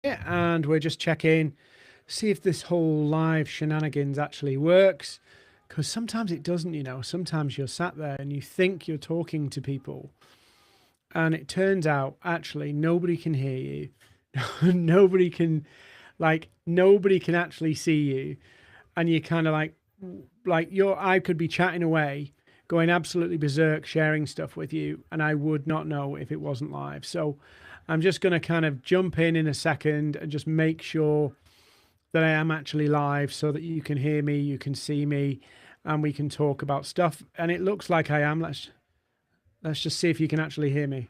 and we're just checking, see if this whole live shenanigans actually works. Because sometimes it doesn't, you know. Sometimes you're sat there and you think you're talking to people, and it turns out actually nobody can hear you. Nobody can, like, nobody can actually see you. And you kind of like I could be chatting away, going absolutely berserk, sharing stuff with you, and I would not know if it wasn't live. So I'm just going to kind of jump in a second and just make sure that I am actually live so that you can hear me, you can see me, and we can talk about stuff. And it looks like I am. Let's just see if you can actually hear me.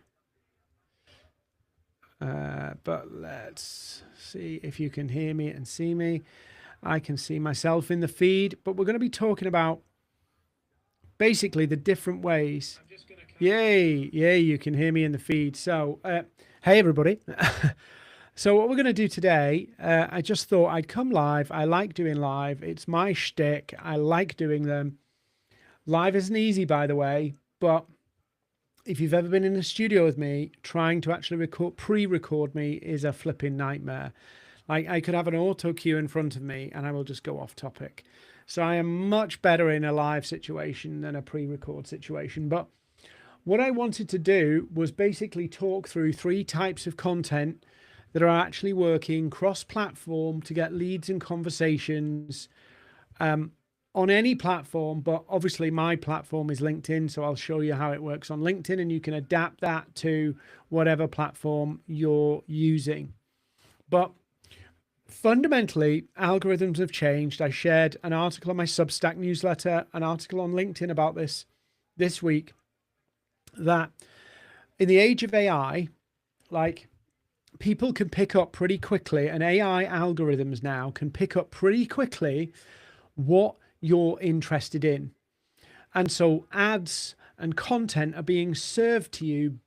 But let's see if you can hear me and see me. I can see myself in the feed, but we're going to be talking about basically the different ways. Yay, you can hear me in the feed. So, hey, everybody. So what we're going to do today, I just thought I'd come live. I like doing live. It's my shtick. I like doing them. Live isn't easy, by the way, but if you've ever been in a studio with me, trying to actually pre-record me is a flipping nightmare. Like, I could have an auto cue in front of me and I will just go off topic. So I am much better in a live situation than a pre-record situation. But what I wanted to do was basically talk through 3 types of content that are actually working cross-platform to get leads and conversations on any platform. But obviously my platform is LinkedIn, so I'll show you how it works on LinkedIn, and you can adapt that to whatever platform you're using. But fundamentally, algorithms have changed. I shared an article on my Substack newsletter, an article on LinkedIn about this week, that in the age of AI, like, people can pick up pretty quickly, and AI algorithms now can pick up pretty quickly what you're interested in. And so ads and content are being served to you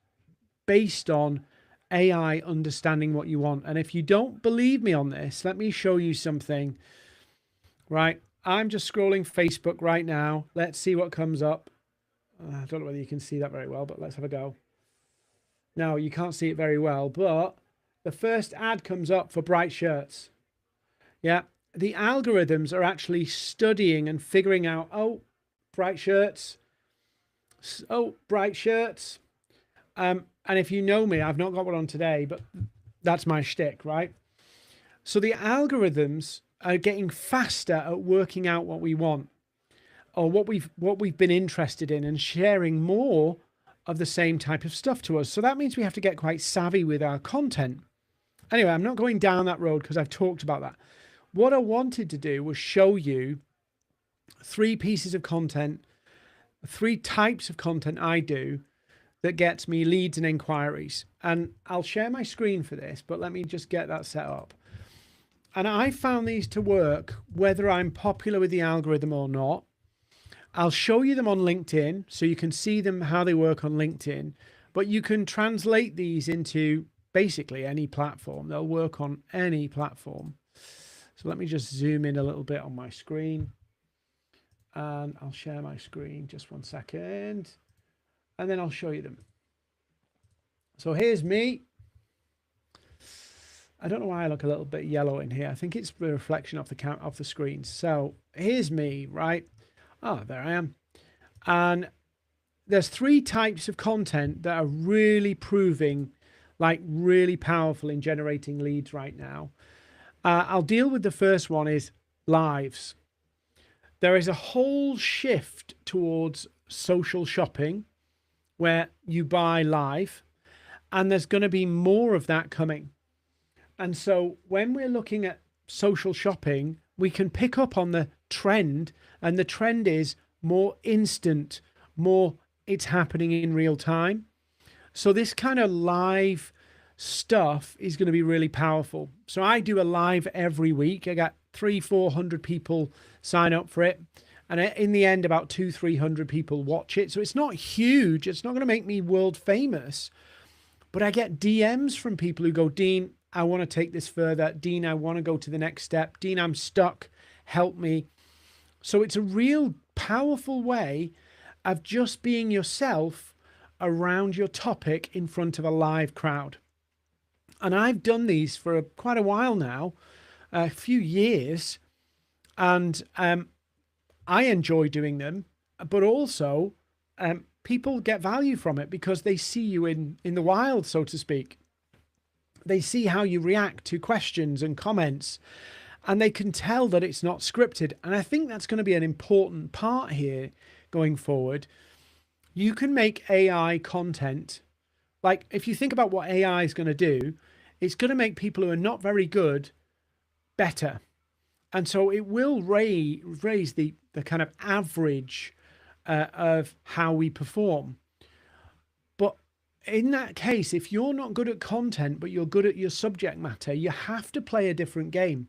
based on AI understanding what you want. And if you don't believe me on this, let me show you something. Right, I'm just scrolling Facebook right now. Let's see what comes up. I don't know whether you can see that very well, but let's have a go. No, you can't see it very well, but the first ad comes up for Bright Shirts. Yeah, the algorithms are actually studying and figuring out, oh, Bright Shirts. Oh, Bright Shirts. And if you know me, I've not got one on today, but that's my shtick, right? So the algorithms are getting faster at working out what we want, or what we've been interested in, and sharing more of the same type of stuff to us. So that means we have to get quite savvy with our content. Anyway, I'm not going down that road because I've talked about that. What I wanted to do was show you 3 pieces of content, 3 types of content I do that gets me leads and inquiries. And I'll share my screen for this, but let me just get that set up. And I found these to work whether I'm popular with the algorithm or not. I'll show you them on LinkedIn so you can see them, how they work on LinkedIn, but you can translate these into basically any platform. They'll work on any platform. So let me just zoom in a little bit on my screen, and I'll share my screen. Just one second, and then I'll show you them. So here's me. I don't know why I look a little bit yellow in here. I think it's the reflection off the screen. So here's me, right? Oh, there I am. And there's 3 types of content that are really proving like really powerful in generating leads right now. I'll deal with the first one, is lives. There is a whole shift towards social shopping where you buy live, and there's going to be more of that coming. And so when we're looking at social shopping, we can pick up on the trend, and the trend is more instant, more it's happening in real time. So this kind of live stuff is going to be really powerful. So I do a live every week. I got 300-400 people sign up for it, and in the end about 200-300 people watch it. So it's not huge, it's not going to make me world famous, but I get DMs from people who go, Dean, I want to take this further. Dean, I want to go to the next step. Dean, I'm stuck, help me. So it's a real powerful way of just being yourself around your topic in front of a live crowd. And I've done these for quite a while now, a few years, and I enjoy doing them, but also people get value from it because they see you in the wild, so to speak. They see how you react to questions and comments, and they can tell that it's not scripted. And I think that's going to be an important part here going forward. You can make AI content. Like, if you think about what AI is going to do, it's going to make people who are not very good better. And so it will raise the kind of average of how we perform. But in that case, if you're not good at content, but you're good at your subject matter, you have to play a different game.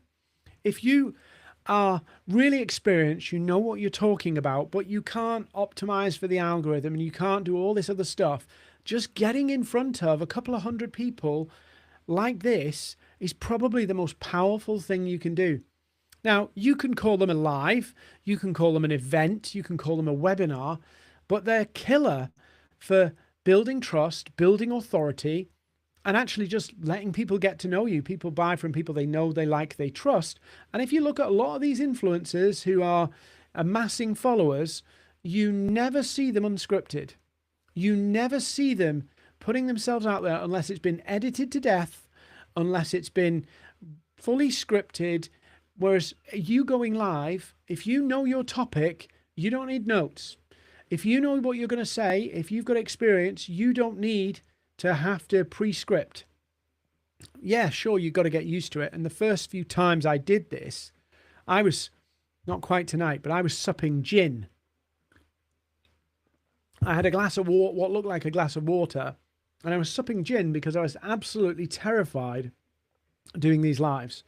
If you are really experienced, you know what you're talking about, but you can't optimize for the algorithm and you can't do all this other stuff, just getting in front of a couple of hundred people like this is probably the most powerful thing you can do. Now, you can call them a live, you can call them an event, you can call them a webinar, but they're killer for building trust, building authority, and actually just letting people get to know you. People buy from people they know, they like, they trust. And if you look at a lot of these influencers who are amassing followers, you never see them unscripted. You never see them putting themselves out there unless it's been edited to death, unless it's been fully scripted. Whereas you going live, if you know your topic, you don't need notes. If you know what you're going to say, if you've got experience, you don't need to have to pre-script. Yeah, sure, you've got to get used to it. And the first few times I did this, I was, not quite tonight, but I was supping gin. I had a glass of water, what looked like a glass of water, and I was supping gin because I was absolutely terrified doing these lives.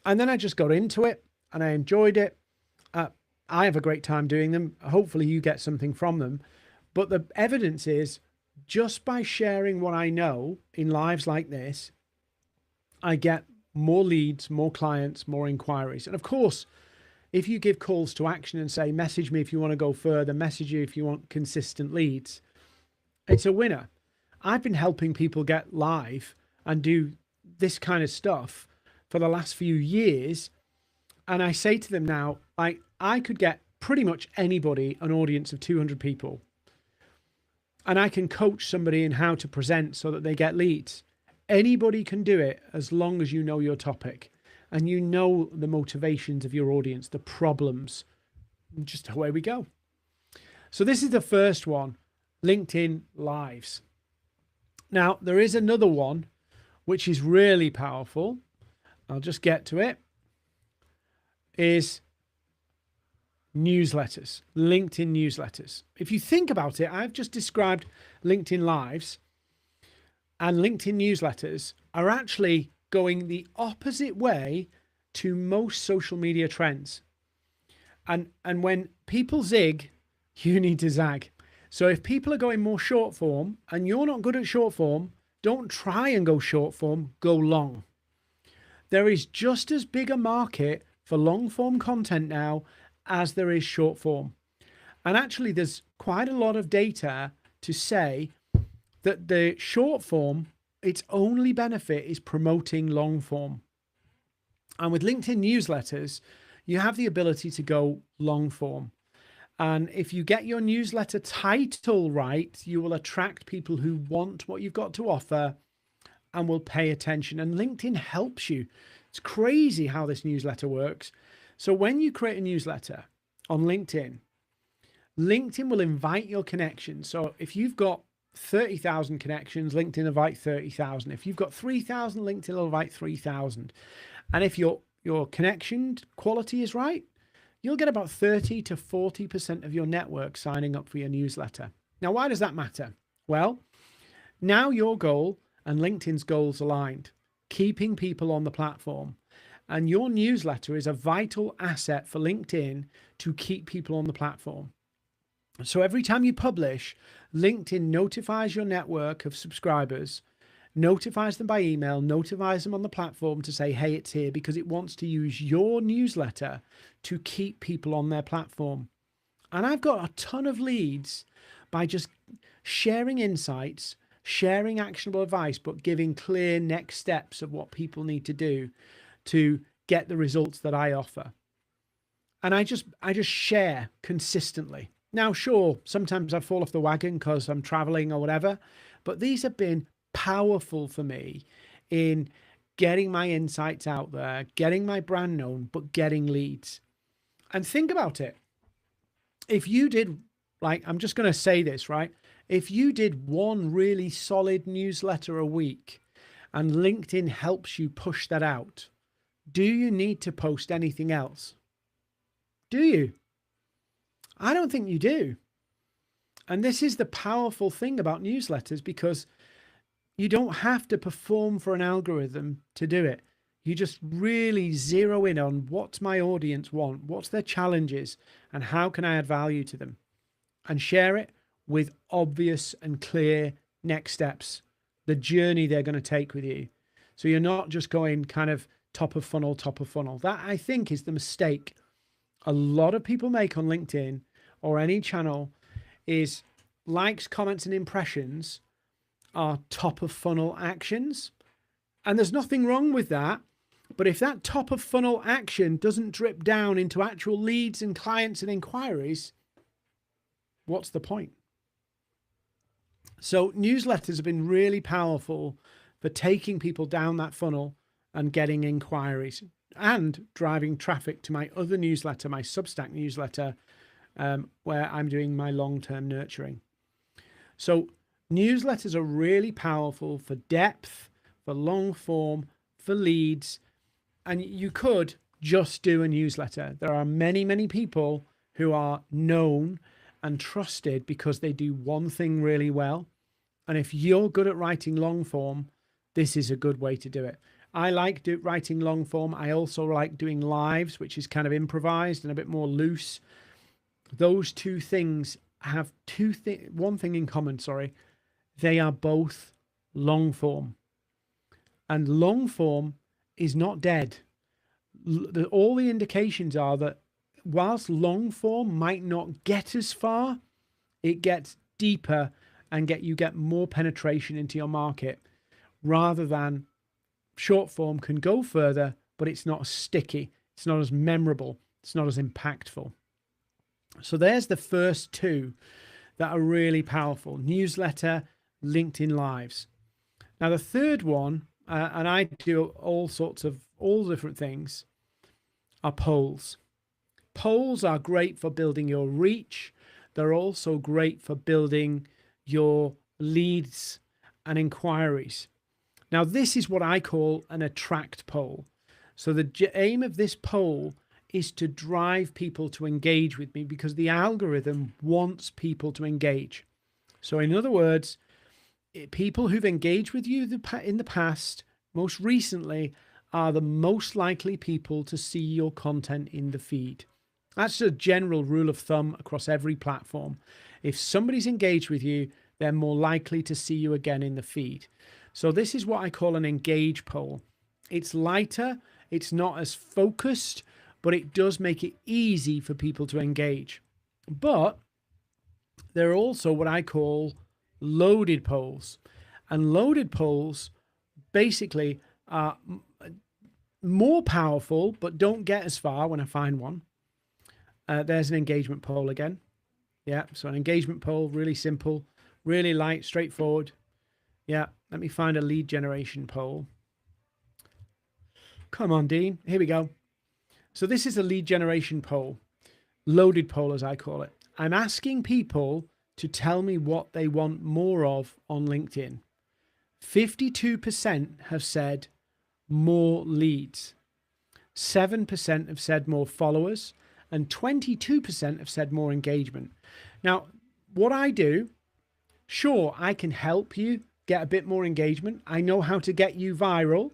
And then I just got into it and I enjoyed it. I have a great time doing them. Hopefully you get something from them. But the evidence is just by sharing what I know in lives like this, I get more leads, more clients, more inquiries. And of course, if you give calls to action and say, message me if you want to go further, message you if you want consistent leads, it's a winner. I've been helping people get live and do this kind of stuff for the last few years. And I say to them now, I could get pretty much anybody an audience of 200 people. And I can coach somebody in how to present so that they get leads. Anybody can do it as long as you know your topic and you know the motivations of your audience, the problems, just away we go. So this is the first one, LinkedIn Lives. Now, there is another one, which is really powerful. I'll just get to it, is newsletters, LinkedIn newsletters. If you think about it, I've just described LinkedIn Lives, and LinkedIn newsletters are actually going the opposite way to most social media trends. And when people zig, you need to zag. So if people are going more short form and you're not good at short form, don't try and go short form, go long. There is just as big a market for long form content now as there is short form. And actually there's quite a lot of data to say that the short form, its only benefit is promoting long form. And with LinkedIn newsletters, you have the ability to go long form. And if you get your newsletter title right, you will attract people who want what you've got to offer and will pay attention. And LinkedIn helps you. It's crazy how this newsletter works. So when you create a newsletter on LinkedIn, LinkedIn will invite your connections. So if you've got 30,000 connections, LinkedIn invite 30,000. If you've got 3,000, LinkedIn will invite 3,000. And if your connection quality is right, you'll get about 30 to 40% of your network signing up for your newsletter. Now, why does that matter? Well, now your goal and LinkedIn's goals aligned, keeping people on the platform. And your newsletter is a vital asset for LinkedIn to keep people on the platform. So every time you publish, LinkedIn notifies your network of subscribers, notifies them by email, notifies them on the platform to say, hey, it's here, because it wants to use your newsletter to keep people on their platform. And I've got a ton of leads by just sharing insights, sharing actionable advice, but giving clear next steps of what people need to do to get the results that I offer. And I just share consistently. Now, sure, sometimes I fall off the wagon because I'm traveling or whatever, but these have been powerful for me in getting my insights out there, getting my brand known, but getting leads. And think about it. If you did, like, I'm just going to say this, right? If you did one really solid newsletter a week and LinkedIn helps you push that out, do you need to post anything else? Do you? I don't think you do. And this is the powerful thing about newsletters, because you don't have to perform for an algorithm to do it. You just really zero in on what's my audience want, what's their challenges, and how can I add value to them, and share it with obvious and clear next steps, the journey they're going to take with you. So you're not just going kind of top of funnel. That, I think, is the mistake a lot of people make on LinkedIn or any channel, is likes, comments, and impressions are top of funnel actions. And there's nothing wrong with that. But if that top of funnel action doesn't drip down into actual leads and clients and inquiries, what's the point? So newsletters have been really powerful for taking people down that funnel and getting inquiries and driving traffic to my other newsletter, my Substack newsletter, where I'm doing my long-term nurturing. So newsletters are really powerful for depth, for long form, for leads. And you could just do a newsletter. There are many, many people who are known and trusted because they do one thing really well. And if you're good at writing long form, this is a good way to do it. I like writing long form. I also like doing lives, which is kind of improvised and a bit more loose. Those two things have one thing in common, sorry. They are both long form. And long form is not dead. All the indications are that whilst long form might not get as far, it gets deeper and you get more penetration into your market, rather than short form can go further, but it's not as sticky, it's not as memorable, it's not as impactful. So there's the first two that are really powerful: newsletter, LinkedIn Lives. Now the third one, and I do all different things, are polls. Polls are great for building your reach. They're also great for building your leads and inquiries. Now, this is what I call an attract poll. So the aim of this poll is to drive people to engage with me, because the algorithm wants people to engage. So in other words, people who've engaged with you in the past, most recently, are the most likely people to see your content in the feed. That's a general rule of thumb across every platform. If somebody's engaged with you, they're more likely to see you again in the feed. So this is what I call an engage poll. It's lighter, it's not as focused, but it does make it easy for people to engage. But they're also what I call loaded polls. And loaded polls basically are more powerful, but don't get as far when I find one. There's an engagement poll again. Yeah, so an engagement poll, really simple, really light, straightforward. Yeah, let me find a lead generation poll. Come on, Dean. Here we go. So this is a lead generation poll, loaded poll as I call it. I'm asking people to tell me what they want more of on LinkedIn. 52% have said more leads. 7% have said more followers, and 22% have said more engagement. Now, what I do, sure, I can help you get a bit more engagement. I know how to get you viral,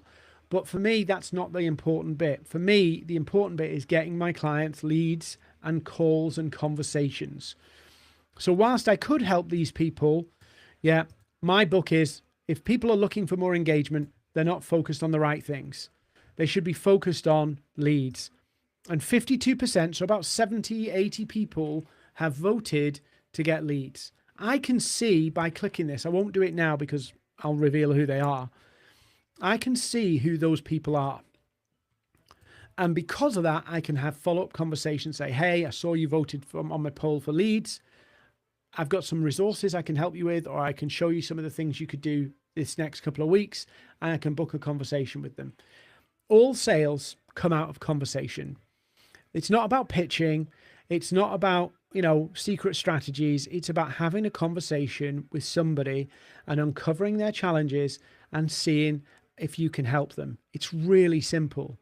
but for me, that's not the important bit. For me, the important bit is getting my clients leads and calls and conversations. So whilst I could help these people, yeah, my book is, if people are looking for more engagement, they're not focused on the right things. They should be focused on leads. And 52%, so about 70, 80 people have voted to get leads. I can see by clicking this, I won't do it now because I'll reveal who they are. I can see who those people are. And because of that, I can have follow-up conversations, say, hey, I saw you voted on my poll for leads. I've got some resources I can help you with, or I can show you some of the things you could do this next couple of weeks, and I can book a conversation with them. All sales come out of conversation. It's not about pitching. It's not about, secret strategies. It's about having a conversation with somebody and uncovering their challenges and seeing if you can help them. It's really simple.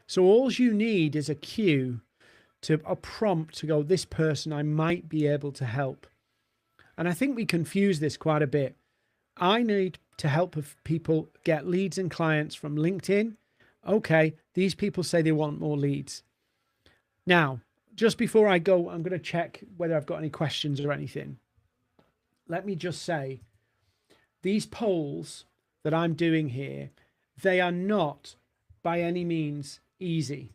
So all you need is a cue, a prompt to go, this person I might be able to help. And I think we confuse this quite a bit. I need to help people get leads and clients from LinkedIn. Okay, these people say they want more leads. Now, just before I go, I'm going to check whether I've got any questions or anything. Let me just say, these polls that I'm doing here, they are not by any means easy.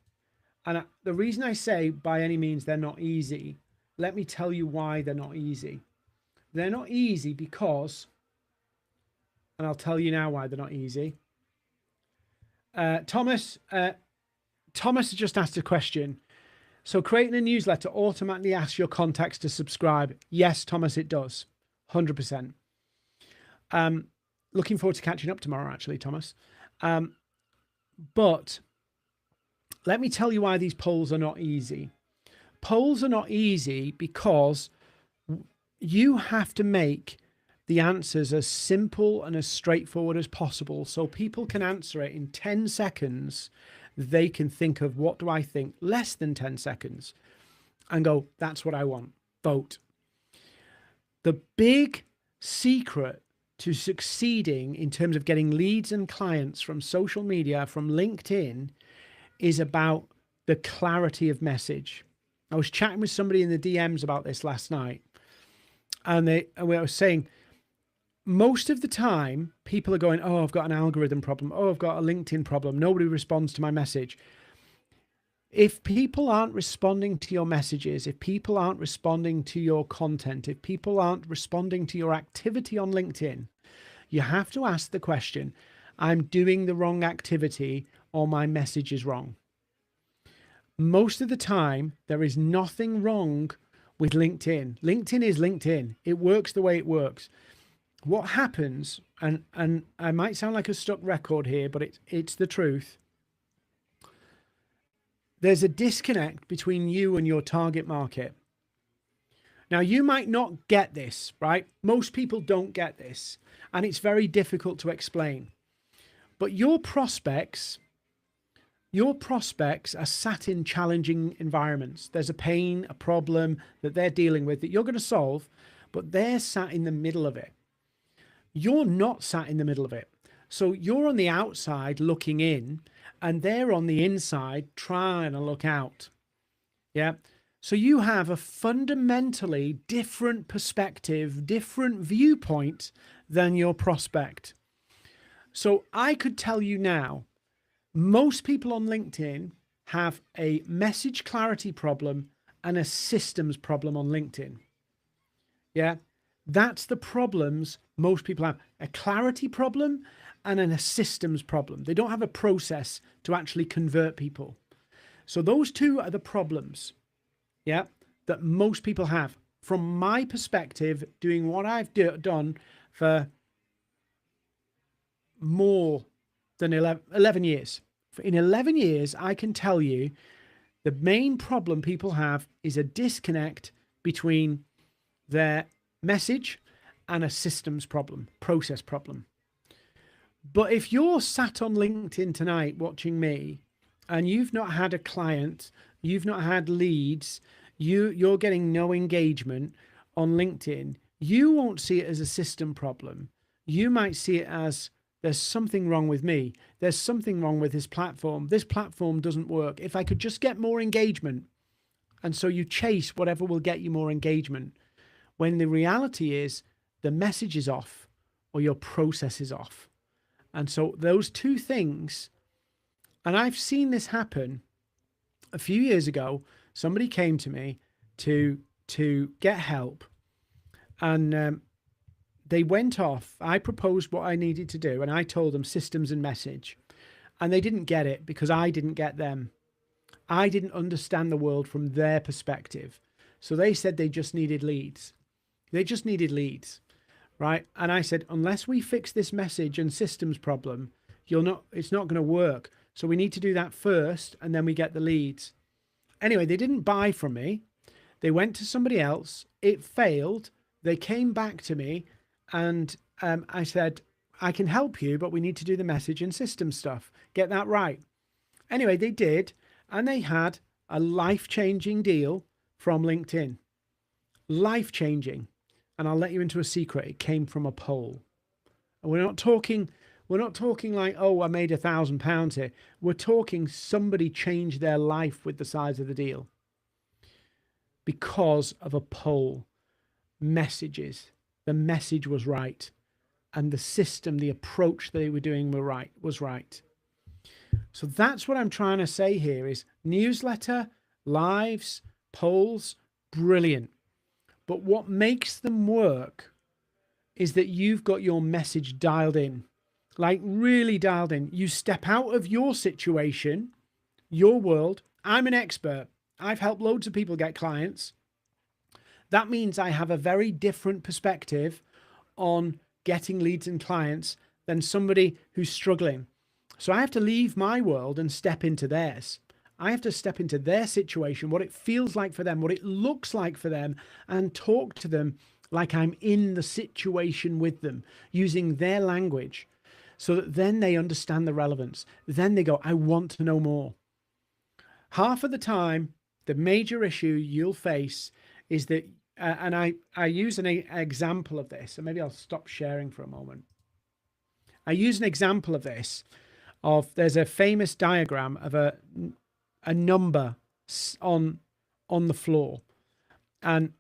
And the reason I say by any means they're not easy, let me tell you why they're not easy. They're not easy because, and I'll tell you now why they're not easy. Thomas has just asked a question. So creating a newsletter automatically asks your contacts to subscribe. Yes, Thomas, it does. 100%. Looking forward to catching up tomorrow, actually, Thomas. But let me tell you why these polls are not easy. Polls are not easy because you have to make the answers as simple and as straightforward as possible so people can answer it in 10 seconds. They can think of, what do I think? Less than 10 seconds and go, that's what I want. Vote. The big secret to succeeding in terms of getting leads and clients from social media, from LinkedIn, is about the clarity of message. I was chatting with somebody in the DMs about this last night, and I was saying, most of the time, people are going, oh, I've got an algorithm problem. Oh, I've got a LinkedIn problem. Nobody responds to my message. If people aren't responding to your messages, if people aren't responding to your content, if people aren't responding to your activity on LinkedIn, you have to ask the question, I'm doing the wrong activity or my message is wrong. Most of the time, there is nothing wrong with LinkedIn. LinkedIn is LinkedIn. It works the way it works. What happens, and I might sound like a stuck record here, but it's the truth. There's a disconnect between you and your target market. Now, you might not get this, right? Most people don't get this, and it's very difficult to explain. But your prospects are sat in challenging environments. There's a pain, a problem that they're dealing with that you're going to solve, but they're sat in the middle of it. You're not sat in the middle of it. So you're on the outside looking in, and they're on the inside trying to look out. Yeah. So you have a fundamentally different perspective, different viewpoint than your prospect. So I could tell you now, most people on LinkedIn have a message clarity problem and a systems problem on LinkedIn. Yeah. That's the problems most people have, a clarity problem and a systems problem. They don't have a process to actually convert people. So those two are the problems, yeah, that most people have. From my perspective, doing what I've done for more than 11 years. In 11 years, I can tell you the main problem people have is a disconnect between their message and a systems problem, process problem. But if you're sat on LinkedIn tonight watching me and you've not had a client, you've not had leads, you're getting no engagement on LinkedIn, you won't see it as a system problem. You might see it as, there's something wrong with me. There's something wrong with this platform. This platform doesn't work. If I could just get more engagement. And so you chase whatever will get you more engagement, when the reality is the message is off or your process is off. And so those two things, and I've seen this happen a few years ago. Somebody came to me to get help, And they went off. I proposed what I needed to do, and I told them systems and message. And they didn't get it because I didn't get them. I didn't understand the world from their perspective. So they said they just needed leads. They just needed leads, right? And I said, unless we fix this message and systems problem, it's not going to work. So we need to do that first, and then we get the leads. Anyway, they didn't buy from me. They went to somebody else. It failed. They came back to me, and I said, I can help you, but we need to do the message and system stuff. Get that right. Anyway, they did, and they had a life-changing deal from LinkedIn. Life-changing. And I'll let you into a secret. It came from a poll. And we're not talking like, oh, I made £1,000 here. We're talking somebody changed their life with the size of the deal because of a poll. Messages. The message was right. And the system, the approach they were doing was right. So that's what I'm trying to say here is newsletter, lives, polls, brilliant. But what makes them work is that you've got your message dialed in, like really dialed in. You step out of your situation, your world. I'm an expert. I've helped loads of people get clients. That means I have a very different perspective on getting leads and clients than somebody who's struggling. So I have to leave my world and step into theirs. I have to step into their situation, what it feels like for them, what it looks like for them, and talk to them like I'm in the situation with them, using their language, so that then they understand the relevance. Then they go, I want to know more. Half of the time, the major issue you'll face is that, and I use an example of this, and maybe I'll stop sharing for a moment. I use an example of this, there's a famous diagram of a number on the floor, and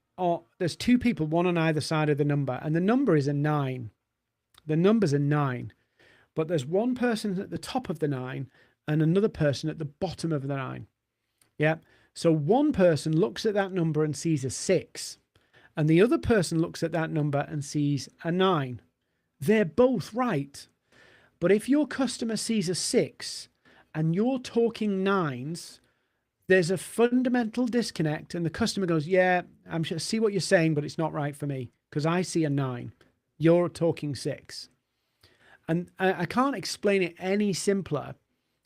there's two people, one on either side of the number, and the number is a 9. The number's a 9, but there's one person at the top of the 9 and another person at the bottom of the 9. Yeah. So one person looks at that number and sees a 6, and the other person looks at that number and sees a 9. They're both right. But if your customer sees a 6 and you're talking 9s, there's a fundamental disconnect, and the customer goes, yeah, I see what you're saying, but it's not right for me because I see a 9. You're talking 6. And I can't explain it any simpler.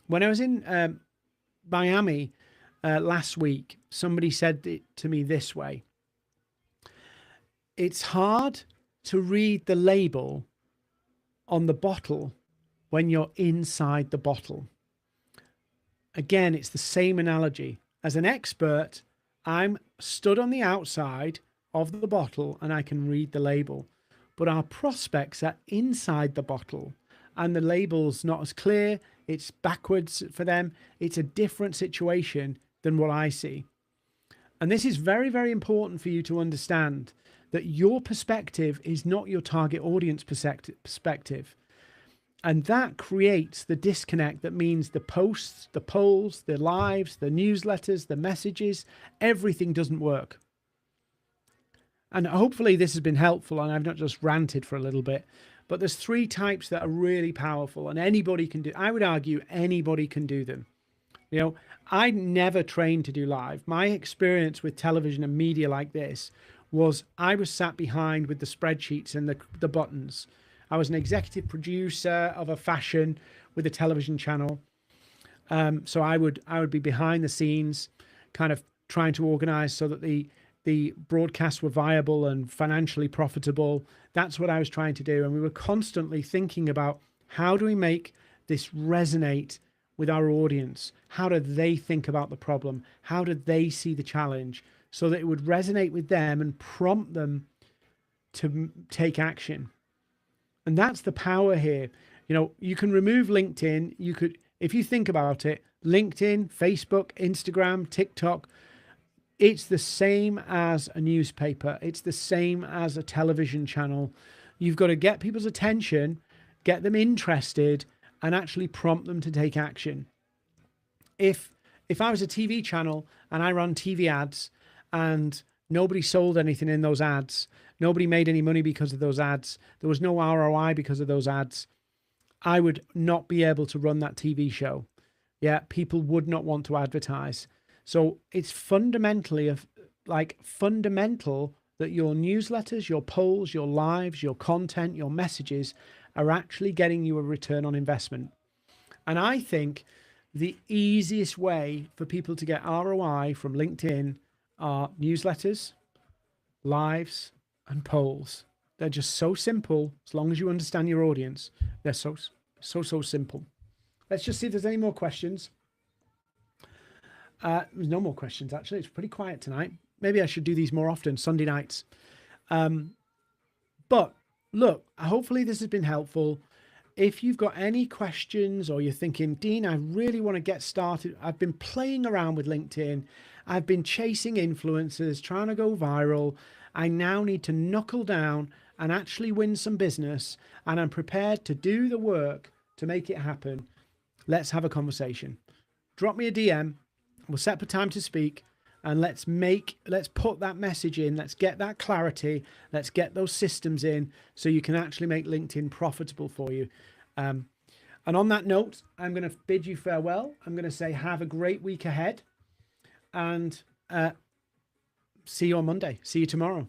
When I was in Miami last week, somebody said it to me this way. It's hard to read the label on the bottle when you're inside the bottle. Again, it's the same analogy. As an expert, I'm stood on the outside of the bottle and I can read the label. But our prospects are inside the bottle and the label's not as clear. It's backwards for them. It's a different situation than what I see. And this is very, very important for you to understand that your perspective is not your target audience perspective. And that creates the disconnect that means the posts, the polls, the lives, the newsletters, the messages, everything doesn't work. And hopefully this has been helpful and I've not just ranted for a little bit, but there's 3 types that are really powerful and anybody can do. I would argue anybody can do them. You know, I never trained to do live. My experience with television and media like this was I was sat behind with the spreadsheets and the buttons. I was an executive producer of a fashion with a television channel. So I would be behind the scenes, kind of trying to organize so that the broadcasts were viable and financially profitable. That's what I was trying to do. And we were constantly thinking about how do we make this resonate with our audience? How do they think about the problem? How do they see the challenge? So that it would resonate with them and prompt them to take action. And that's the power here. You know, you can remove LinkedIn. You could, if you think about it, LinkedIn, Facebook, Instagram, TikTok, it's the same as a newspaper. It's the same as a television channel. You've got to get people's attention, get them interested, and actually prompt them to take action. If I was a TV channel and I run TV ads and nobody sold anything in those ads, Nobody made any money because of those ads. There was no ROI because of those ads. I would not be able to run that TV show. Yeah, people would not want to advertise. So it's fundamentally fundamental that your newsletters, your polls, your lives, your content, your messages are actually getting you a return on investment. And I think the easiest way for people to get ROI from LinkedIn are newsletters, lives, and polls. They're just so simple. As long as you understand your audience, they're so simple. Let's just see if there's any more questions. There's no more questions, actually. It's pretty quiet tonight. Maybe I should do these more often, Sunday nights. But look, hopefully this has been helpful. If you've got any questions or you're thinking, Dean, I really want to get started. I've been playing around with LinkedIn. I've been chasing influencers, trying to go viral. I now need to knuckle down and actually win some business. And I'm prepared to do the work to make it happen. Let's have a conversation. Drop me a DM. We'll set up a time to speak. And let's put that message in. Let's get that clarity. Let's get those systems in so you can actually make LinkedIn profitable for you. And on that note, I'm going to bid you farewell. I'm going to say have a great week ahead and see you on Monday. See you tomorrow.